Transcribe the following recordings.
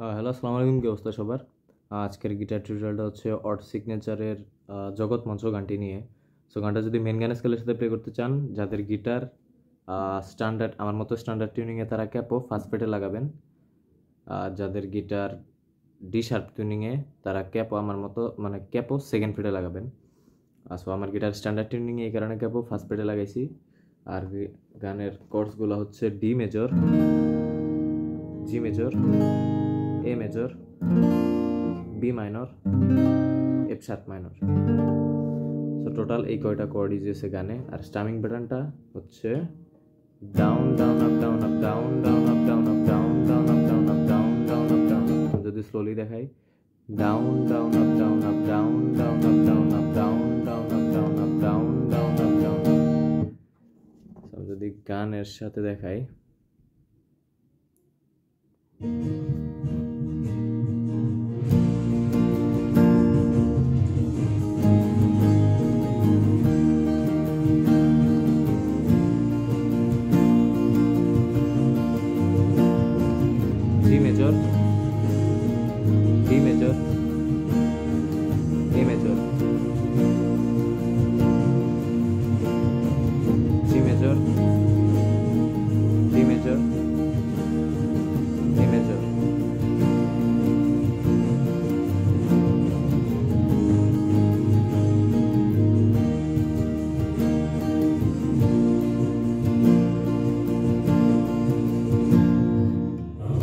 Hello, আসসালামু আলাইকুম। কি অবস্থা সবার? আজকের গিটার টিউটোরিয়ালটা হচ্ছে অড সিগনেচারের জগৎ মঞ্চ গানটি নিয়ে। সো গানটা যদি মেন গান স্কেলের সাথে প্লে করতে চান, যাদের গিটার স্ট্যান্ডার্ড আমার মতো স্ট্যান্ডার্ড টিউনিংয়ে, তারা ক্যাপো ফার্স্ট ফ্রেটে লাগাবেন। আর যাদের গিটার ডি শার্প টিউনিংয়ে, তারা ক্যাপো আমার মতো মানে ক্যাপো সেকেন্ড ফ্রেটে লাগাবেন। সো আমার গিটার স্ট্যান্ডার্ড টিউনিংয়ে এই কারণে ক্যাপো ফার্স্ট ফ্রেটে লাগাইছি। আর গানের কোর্সগুলো হচ্ছে D major, G major, A major, B minor, F sharp minor. So total এই কয়টা কর্ড ইউজ হয়েছে গানে। আর স্টামিং প্যাটার্নটা হচ্ছে down down up down up down down up down up down down up down up down down up down. যদি slowly দেখাই, down down up down up down down up down up down down up down up down down up down. যদি গানের সাথে দেখাই, D major, D major, A major, G major, D major, A major.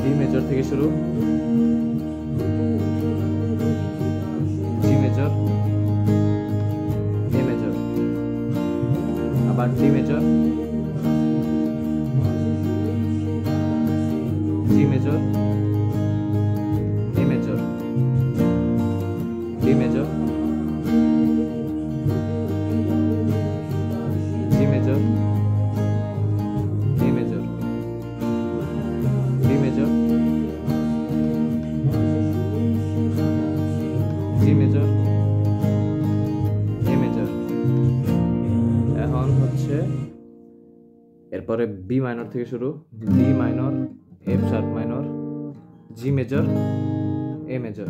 D major থেকে শুরু, G major, A major, আবার D major, G major, A major, D major, G major, A major, D major, G major, A major। এখন হচ্ছে এরপরে B minor থেকে শুরু, B minor, F sharp minor, G major, A major.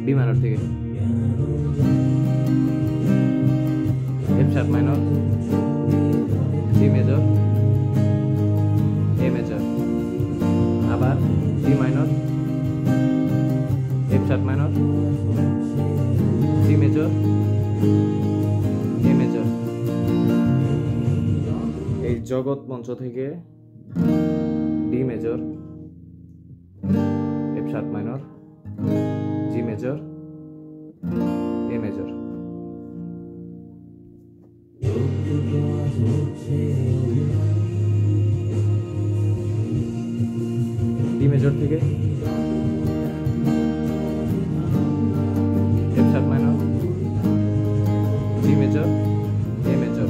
B minor থেকে F sharp minor, G major, A major, আবার B minor, F sharp minor, G major, A major. এই জগৎ মঞ্চ থেকে D major, F sharp minor, G major, A major. D major থেকে F sharp minor, G major, A major.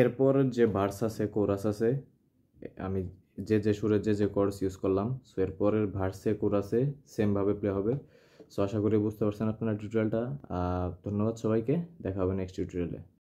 এরপর যে verse আছে, chorus আছে, আমি যে সুরে যে কোর্স ইউজ করলাম, সো এরপরের ভার্সে কোরাসে সেমভাবে প্লে হবে। সো আশা করি বুঝতে পারছেন আপনারা টিউটোরিয়ালটা। ধন্যবাদ সবাইকে, দেখা হবে নেক্সট টিউটোরিয়ালে।